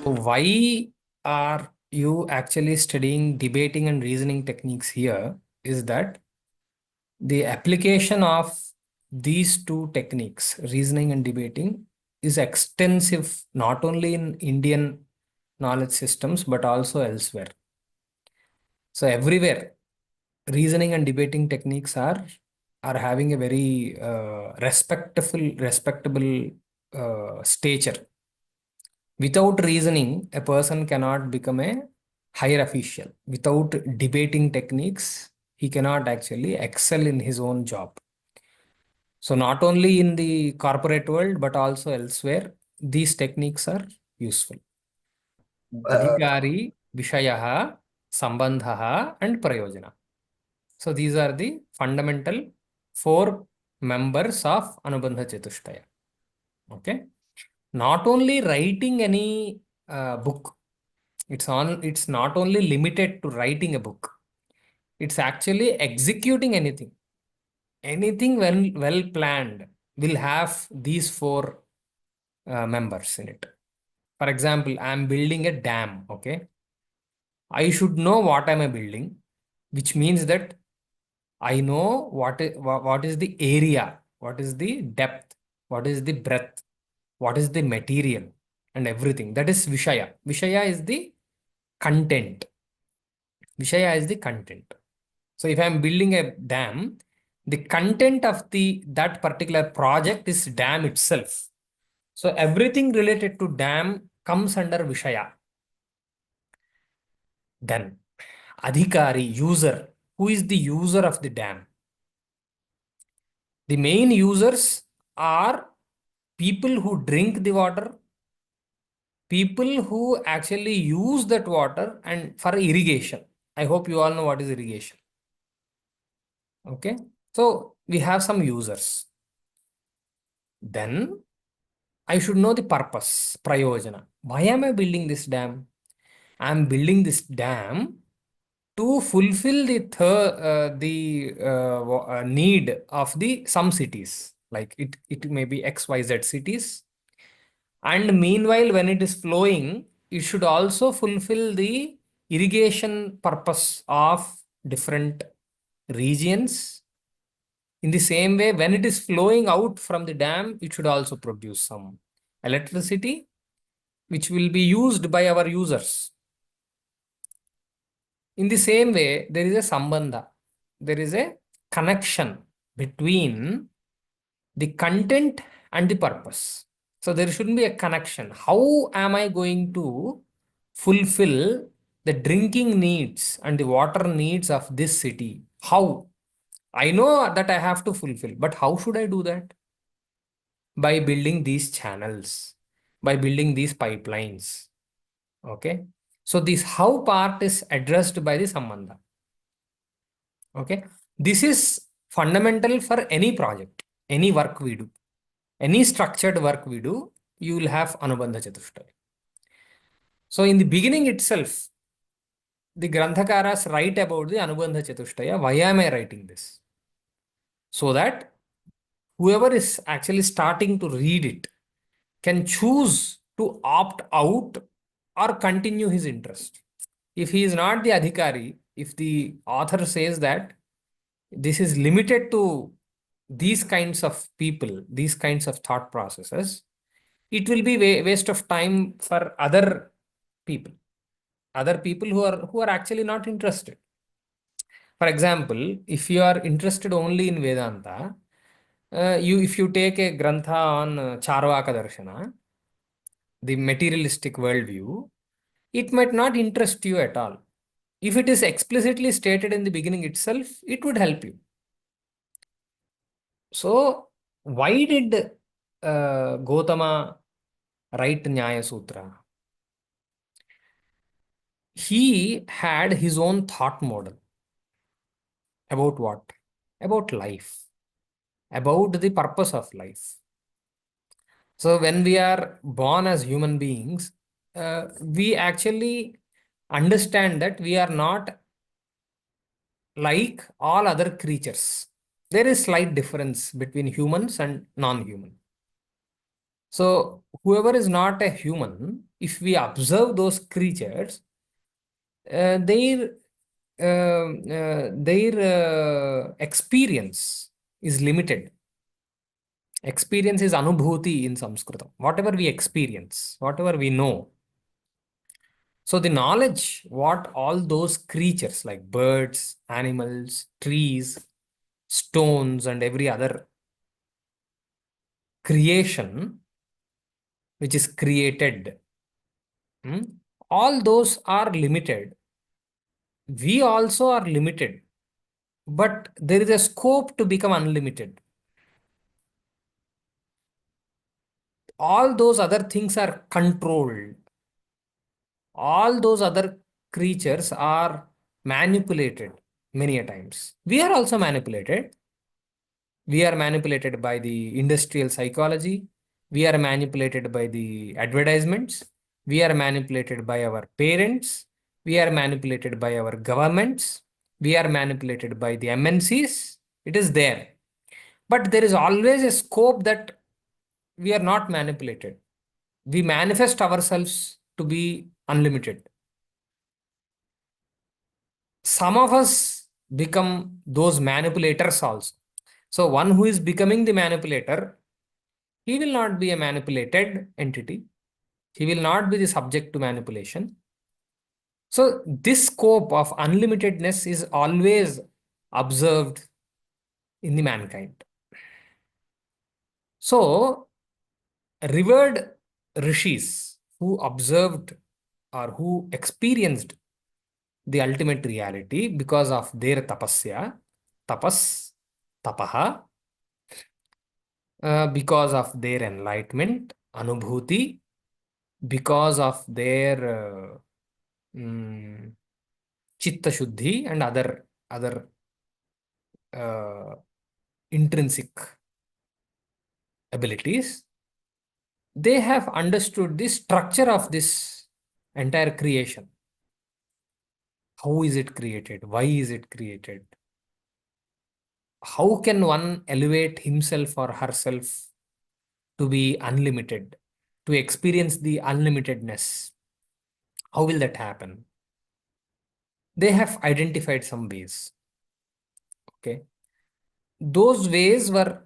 Why are you actually studying debating and reasoning techniques here is that the application of these two techniques, reasoning and debating, is extensive not only in Indian knowledge systems but also elsewhere. So everywhere, reasoning and debating techniques are having a very respectable stature. Without reasoning, a person cannot become a higher official. Without debating techniques, he cannot actually excel in his own job. So not only in the corporate world, but also elsewhere, these techniques are useful. Adhikari, Vishayaha, Sambandhaha, and Prayojana. So these are the fundamental four members of Anubandha Chatushtaya. Okay. Not only writing any book, it's not only limited to writing a book. It's actually executing anything. Anything well planned will have these four members in it. For example, I'm building a dam. Okay, I should know what am I building, which means that I know what is the area, what is the depth, what is the breadth, what is the material, and everything. That is Vishaya. Vishaya is the content. Vishaya is the content. So if I'm building a dam, the content of that particular project is dam itself. So everything related to dam comes under Vishaya. Then Adhikari, user. Who is the user of the dam? The main users are people who drink the water, people who actually use that water and for irrigation. I hope you all know what is irrigation. Okay. So we have some users. Then I should know the purpose, prayojana. Why am I building this dam? I am building this dam to fulfill the need of the some cities. Like it may be XYZ cities. And meanwhile, when it is flowing, it should also fulfill the irrigation purpose of different regions. In the same way, when it is flowing out from the dam, it should also produce some electricity, which will be used by our users. In the same way, there is a sambandha. There is a connection between the content and the purpose. So there should be a connection. How am I going to fulfill the drinking needs and the water needs of this city? How? I know that I have to fulfill, but how should I do that? By building these channels, by building these pipelines. Okay. So this how part is addressed by the Sambandha. Okay. This is fundamental for any project, any work we do, any structured work we do, you will have Anubandha Chatushtaya. So in the beginning itself, the Granthakaras write about the Anubandha Chatushtaya. Why am I writing this? So that whoever is actually starting to read it can choose to opt out or continue his interest. If he is not the adhikari, if the author says that this is limited to these kinds of people, these kinds of thought processes, it will be waste of time for other people who are actually not interested. For example, if you are interested only in Vedanta, if you take a grantha on Charvaka Darshana, the materialistic worldview, it might not interest you at all. If it is explicitly stated in the beginning itself, it would help you. So, why did Gautama write Nyaya Sutra? He had his own thought model about what? About life, about the purpose of life. So, when we are born as human beings, we actually understand that we are not like all other creatures. There is slight difference between humans and non-human. So whoever is not a human, if we observe those creatures, their experience is limited. Experience is anubhuti in Sanskritam. Whatever we experience, whatever we know. So the knowledge, what all those creatures like birds, animals, trees, stones, and every other creation which is created, hmm, all those are limited. We also are limited, but there is a scope to become unlimited. All those other things are controlled. All those other creatures are manipulated many a times. We are also manipulated. We are manipulated by the industrial psychology. We are manipulated by the advertisements. We are manipulated by our parents. We are manipulated by our governments. We are manipulated by the MNCs. It is there. But there is always a scope that we are not manipulated. We manifest ourselves to be unlimited. Some of us become those manipulators also. So, one who is becoming the manipulator, he will not be a manipulated entity. He will not be the subject to manipulation. So, this scope of unlimitedness is always observed in the mankind. So, revered rishis who observed or who experienced the ultimate reality because of their tapasya, tapas, tapaha, because of their enlightenment, anubhuti, because of their chitta shuddhi and other uh, intrinsic abilities, they have understood the structure of this entire creation. How is it created? Why is it created? How can one elevate himself or herself to be unlimited, to experience the unlimitedness? How will that happen? They have identified some ways. Okay. Those ways were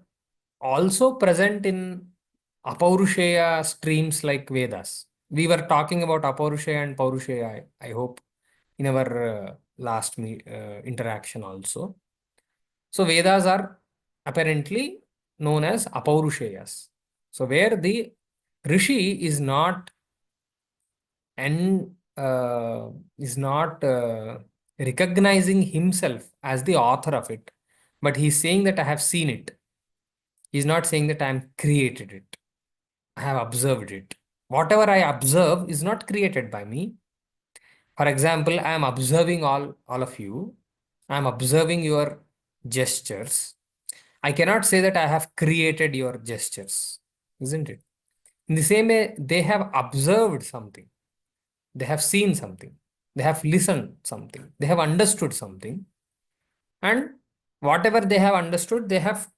also present in Apaurushaya streams like Vedas. We were talking about Apaurushaya and Paurushaya, I hope, in our last interaction also. So Vedas are apparently known as Apaurushayas. So where the Rishi and is not recognizing himself as the author of it, but he's saying that I have seen it. He's not saying that I am created it. I have observed it. Whatever I observe is not created by me. For example, I am observing all of you. I am observing your gestures. I cannot say that I have created your gestures, isn't it? In the same way, they have observed something. They have seen something. They have listened something. They have understood something. And whatever they have understood, they have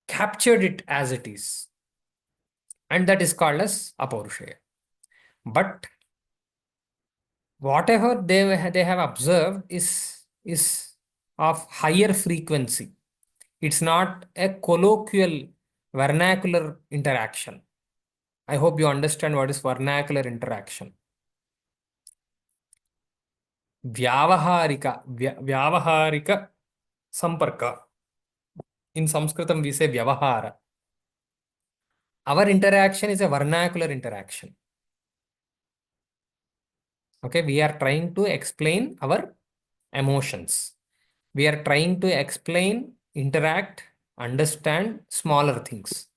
captured it as it is. And that is called as Apaurushaya. But whatever they have observed is of higher frequency. It's not a colloquial vernacular interaction. I hope you understand what is vernacular interaction. Vyavaharika samparka. In Sanskritam, we say vyavahara. Our interaction is a vernacular interaction. Okay, we are trying to explain our emotions. We are trying to explain, interact, understand smaller things.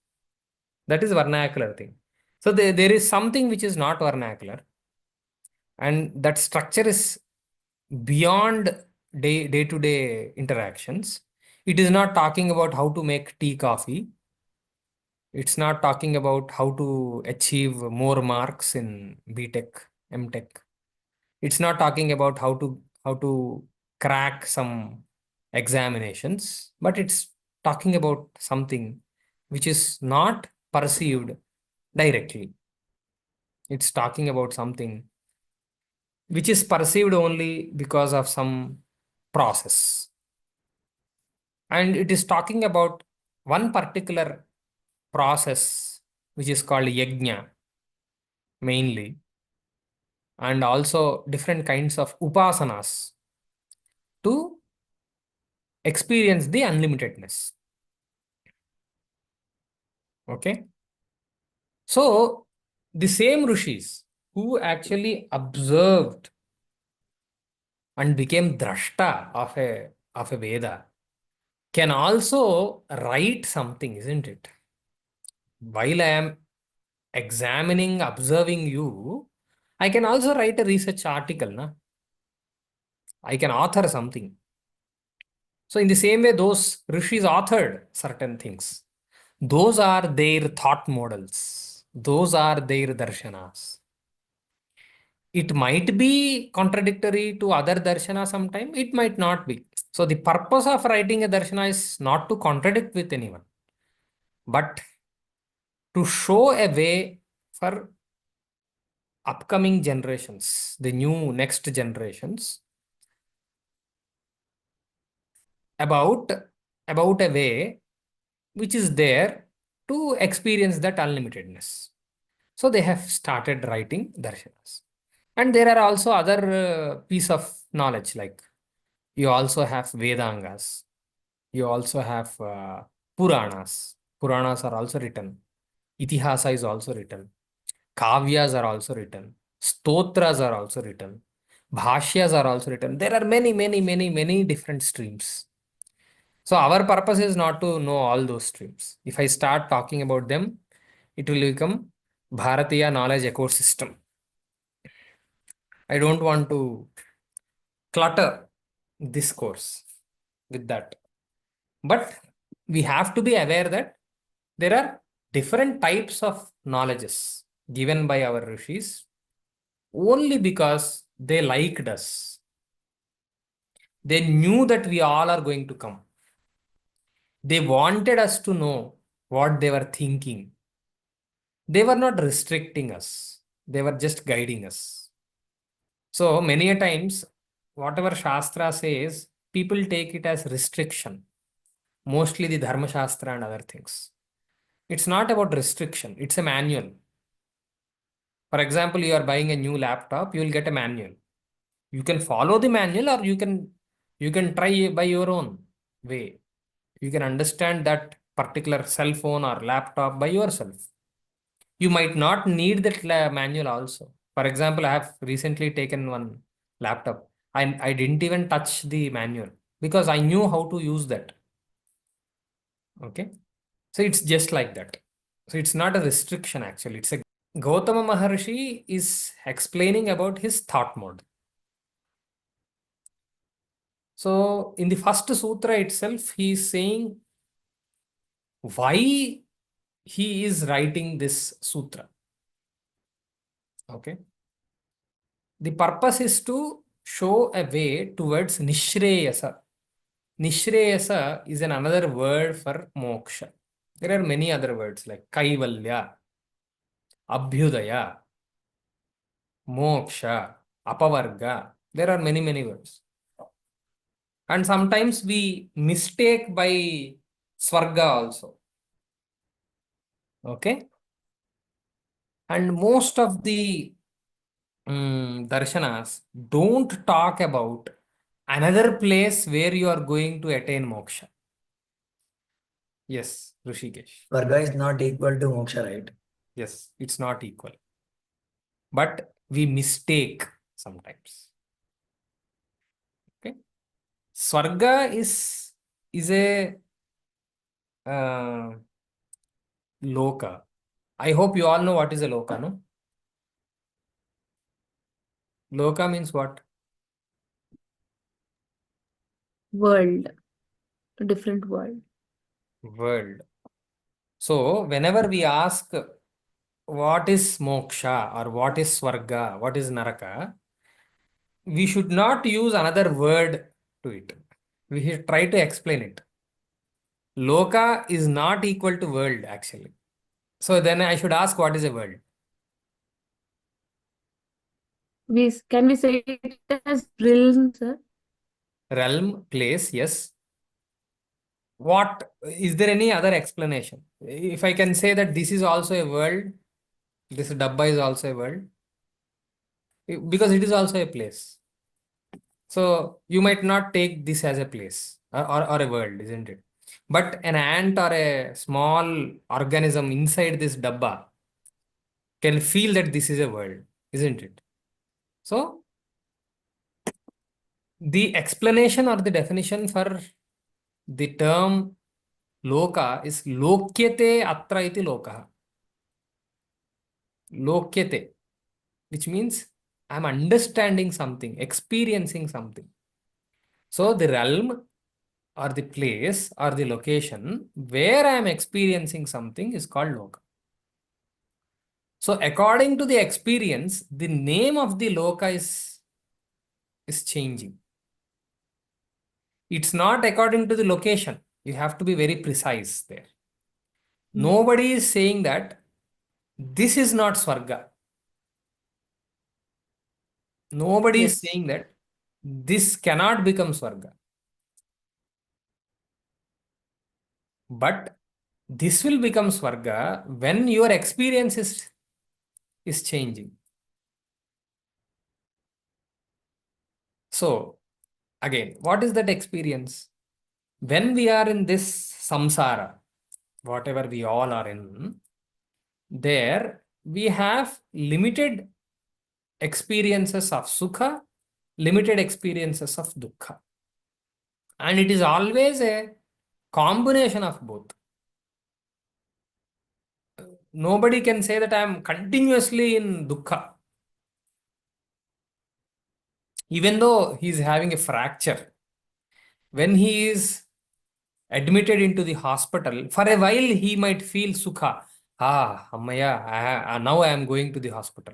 That is vernacular thing. So there is something which is not vernacular, and that structure is beyond day-to-day interactions. It is not talking about how to make tea, coffee. It's not talking about how to achieve more marks in B.Tech, M.Tech. It's not talking about how to crack some examinations, but it's talking about something which is not perceived directly. It's talking about something which is perceived only because of some process. And it is talking about one particular process which is called yajna mainly, and also different kinds of upasanas to experience the unlimitedness. Okay. So the same rishis who actually observed and became drashta of a Veda can also write something, isn't it? While I am examining, observing you, I can also write a research article. Na? I can author something. So, in the same way, those rishis authored certain things. Those are their thought models, those are their darshanas. It might be contradictory to other darshana sometime, it might not be. So, the purpose of writing a darshana is not to contradict with anyone, but to show a way for upcoming generations, the new next generations, about about a way which is there to experience that unlimitedness. So they have started writing darshanas. And there are also other piece of knowledge, like you also have Vedangas, you also have Puranas. Puranas are also written. Itihasa is also written. Kavyas are also written. Stotras are also written. Bhashyas are also written. There are many, many, many, many different streams. So our purpose is not to know all those streams. If I start talking about them, it will become Bharatiya knowledge ecosystem. I don't want to clutter this course with that. But we have to be aware that there are different types of knowledges given by our rishis only because they liked us. They knew that we all are going to come. They wanted us to know what they were thinking. They were not restricting us, they were just guiding us. So many a times, whatever Shastra says, people take it as restriction, mostly the Dharma Shastra and other things. It's not about restriction, it's a manual. For example, you are buying a new laptop, you will get a manual. You can follow the manual, or you can try by your own way. You can understand that particular cell phone or laptop by yourself. You might not need that manual also. For example, I have recently taken one laptop. I didn't even touch the manual because I knew how to use that. Okay. So it's just like that. So it's not a restriction actually. It's a Gautama Maharshi is explaining about his thought mode. So in the first sutra itself, he is saying why he is writing this sutra. Okay. The purpose is to show a way towards Nishreyasa. Nishreyasa is another word for moksha. There are many other words like Kaivalya, Abhyudaya, Moksha, Apavarga. There are many, many words. And sometimes we mistake by Swarga also. Okay. And most of the darshanas don't talk about another place where you are going to attain moksha. Yes, Rishikesh. Varga is not equal to moksha, right? Yes, it's not equal. But we mistake sometimes. Okay. Swarga is a loka. I hope you all know what is a loka, no? Loka means what? World, a different world. World. So whenever we ask what is moksha or what is swarga, what is naraka, we should not use another word to it. We should try to explain it. Loka is not equal to world actually. So then I should ask, what is a world? Can we say it as realm, sir? Realm, place, yes. What is there any other explanation? If I can say that this is also a world, this dabba is also a world, because it is also a place. So you might not take this as a place or a world, isn't it? But an ant or a small organism inside this dabba can feel that this is a world, isn't it? So the explanation or the definition for the term loka is lokyate atra iti lokaha. Lokyate, which means I'm understanding something, experiencing something. So the realm or the place or the location where I am experiencing something is called loka. So according to the experience, the name of the loka is changing. It's not according to the location. You have to be very precise there. Nobody is saying that this is not Swarga. Nobody is Yes. saying that this cannot become Swarga. But this will become Swarga when your experience is changing. So, again, what is that experience? When we are in this samsara, whatever we all are in, there we have limited experiences of sukha, limited experiences of dukkha. And it is always a combination of both. Nobody can say that I am continuously in dukkha. Even though he is having a fracture, when he is admitted into the hospital, for a while he might feel sukha. Ah, Ammaya, now I am going to the hospital.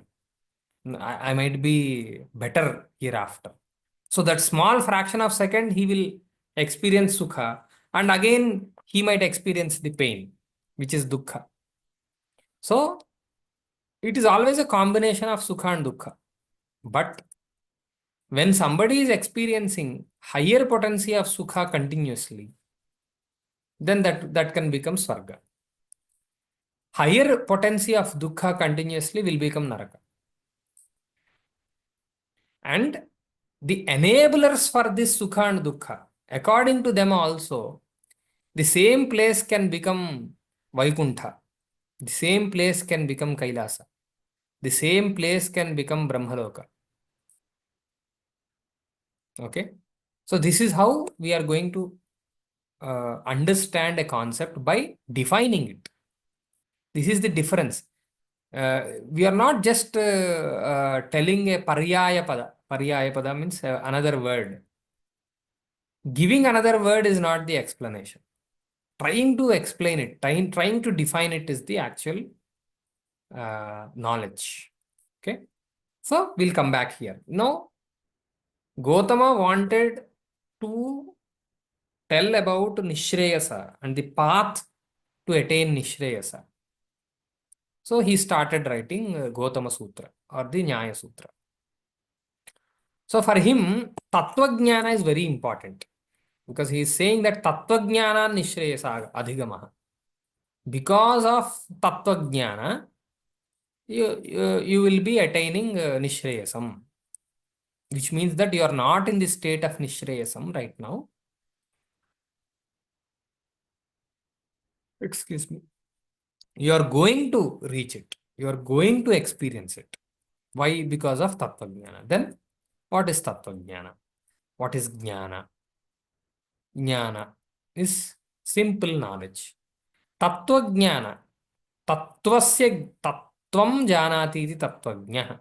I might be better hereafter. So that small fraction of second he will experience sukha, and again he might experience the pain, which is dukkha. So it is always a combination of sukha and dukkha. But when somebody is experiencing higher potency of sukha continuously, then that can become swarga. Higher potency of dukkha continuously will become naraka. And the enablers for this sukha and dukkha, according to them also, the same place can become Vaikuntha. The same place can become Kailasa. The same place can become Brahmaloka. Okay. So this is how we are going to understand a concept by defining it. This is the difference. We are not just telling a paryaya pada. Paryaya pada means another word. Giving another word is not the explanation. Trying to explain it, trying to define it is the actual knowledge. Okay. So we'll come back here. Now, Gautama wanted to tell about Nishreyasa and the path to attain Nishreyasa. So he started writing Gautama Sutra or the Nyaya Sutra. So for him, Tattva Jnana is very important because he is saying that Tattva Jnana Nishreyasa Adhigamaha. Because of Tattva Jnana, you will be attaining Nishreyasam, which means that you are not in the state of Nishreyasam right now. Excuse me. You are going to reach it. You are going to experience it. Why? Because of Tattva Jnana. Then, what is Tattva Jnana? What is Jnana? Jnana is simple knowledge. Tattva Jnana. Tattvasya tattvam janati iti tattvajnah.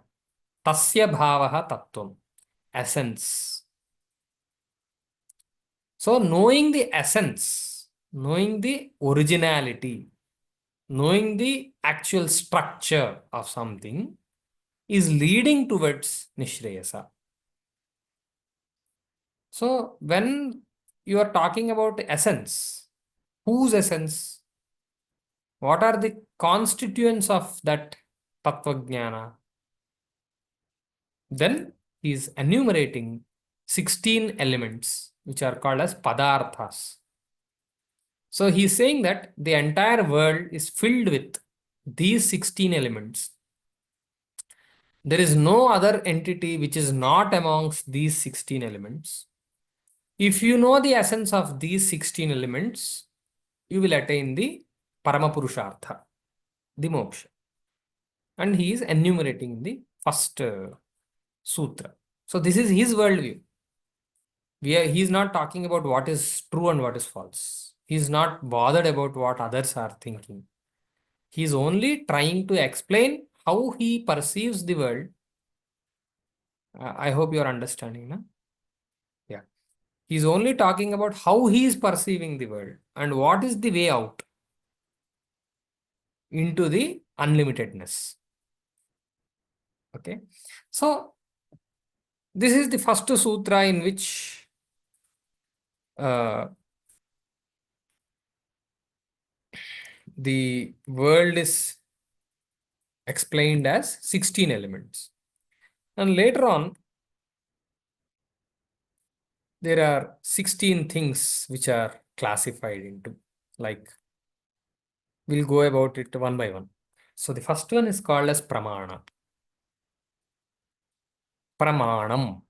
Tasya bhavaha tattvam. Essence. So, knowing the essence, knowing the originality, knowing the actual structure of something is leading towards Nishreyasa. So, when you are talking about essence, whose essence? What are the constituents of that Tattvajnana? Then he is enumerating 16 elements, which are called as Padarthas. So he is saying that the entire world is filled with these 16 elements. There is no other entity which is not amongst these 16 elements. If you know the essence of these 16 elements, you will attain the Paramapurushartha, the moksha. And he is enumerating the first sutra. So this is his worldview. He is not talking about what is true and what is false. He is not bothered about what others are thinking. He is only trying to explain how he perceives the world. I hope you are understanding, no? Yeah. He is only talking about how he is perceiving the world and what is the way out into the unlimitedness. Okay. So this is the first sutra in which the world is explained as 16 elements. And later on, there are 16 things which are classified into, like, we'll go about it one by one. So the first one is called as Pramana. Pramanam.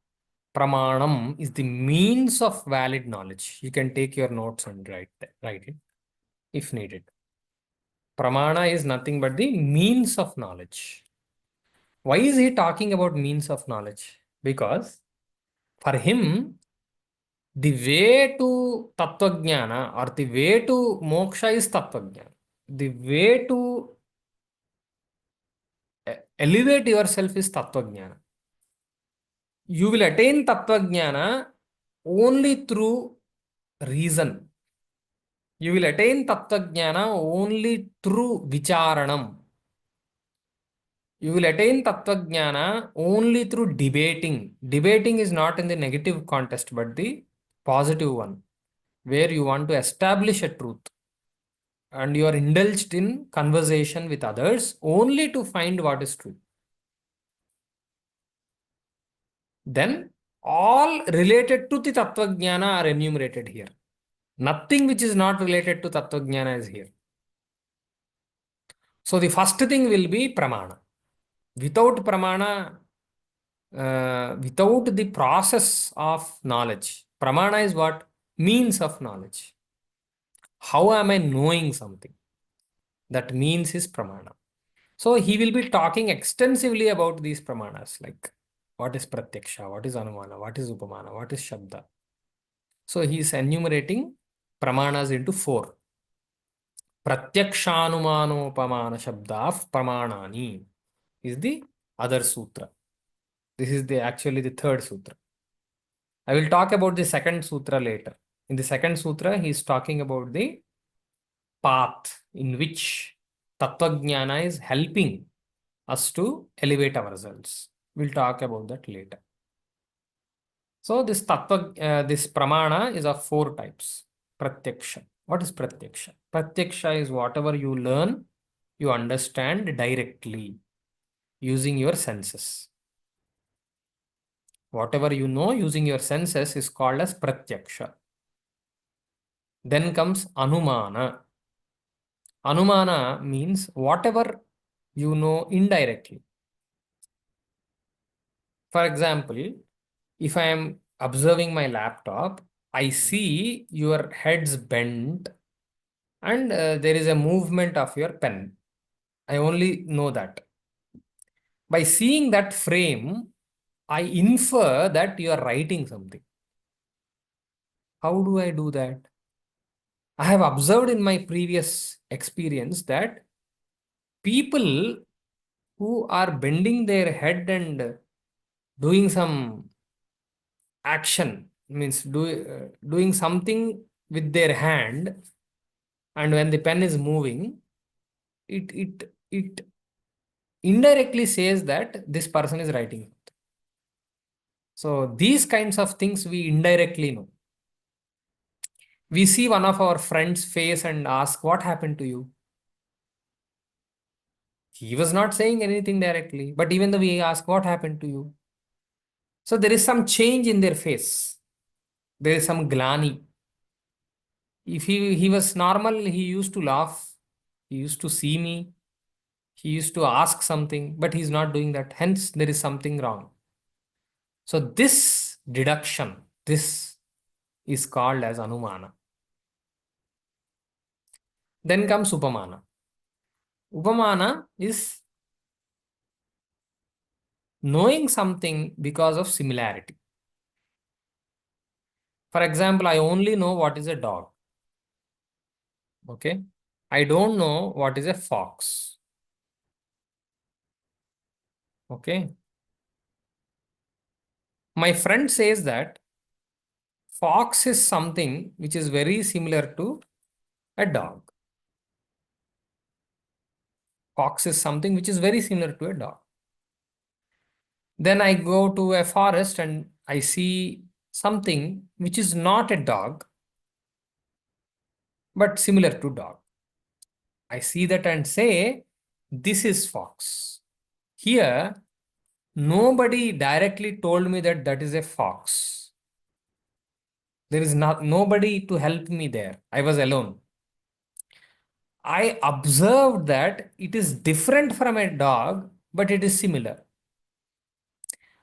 Pramanam is the means of valid knowledge. You can take your notes and write it if needed. Pramana is nothing but the means of knowledge. Why is he talking about means of knowledge? Because for him, the way to Tattvajnana or the way to moksha is Tattvajnana. The way to elevate yourself is Tattvajnana. You will attain Tattvajnana only through reason. You will attain Tattvajnana only through Vicharanam. You will attain Tattvajnana only through debating. Debating is not in the negative context, but the positive one, where you want to establish a truth. And you are indulged in conversation with others only to find what is true. Then all related to the Tattvajnana are enumerated here. Nothing which is not related to Tattvajnana is here. So the first thing will be Pramana. Without Pramana, without the process of knowledge, Pramana is what? Means of knowledge. How am I knowing something? That means is Pramana. So he will be talking extensively about these Pramanas, like what is Pratyaksha, what is Anumana, what is Upamana, what is Shabda. So he is enumerating Pramanas into 4. Pratyakshanumanoupamana Shabda Pramanani is the other sutra. This is actually the third sutra. I will talk about the second sutra later. In the second sutra, he is talking about the path in which Tattvajnana is helping us to elevate ourselves. We'll talk about that later. So this this Pramana is of 4 types. Pratyaksha. What is Pratyaksha? Pratyaksha is whatever you learn, you understand directly using your senses. Whatever you know using your senses is called as Pratyaksha. Then comes Anumana. Anumana means whatever you know indirectly. For example, if I am observing my laptop, I see your heads bent and there is a movement of your pen. I only know that. By seeing that frame, I infer that you are writing something. How do I do that? I have observed in my previous experience that people who are bending their head and doing some action, means doing something with their hand, and when the pen is moving, it indirectly says that this person is writing. So these kinds of things we indirectly know. We see one of our friends' face and ask, what happened to you? He was not saying anything directly, but even though we ask, what happened to you? So there is some change in their face. There is some glani. If he was normal, he used to laugh, he used to see me, he used to ask something, but he's not doing that. Hence, there is something wrong. So this deduction, this is called as Anumana. Then comes Upamana. Upamana is knowing something because of similarity. For example, I only know what is a dog. Okay. I don't know what is a fox. Okay. My friend says that fox is something which is very similar to a dog. Fox is something which is very similar to a dog. Then I go to a forest and I see something which is not a dog, but similar to dog. I see that and say, this is fox. Here, nobody directly told me that that is a fox. There is not nobody to help me there. I was alone. I observed that it is different from a dog, but it is similar.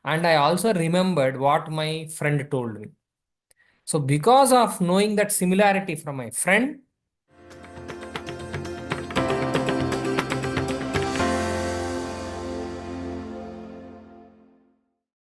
And I also remembered what my friend told me. So because of knowing that similarity from my friend,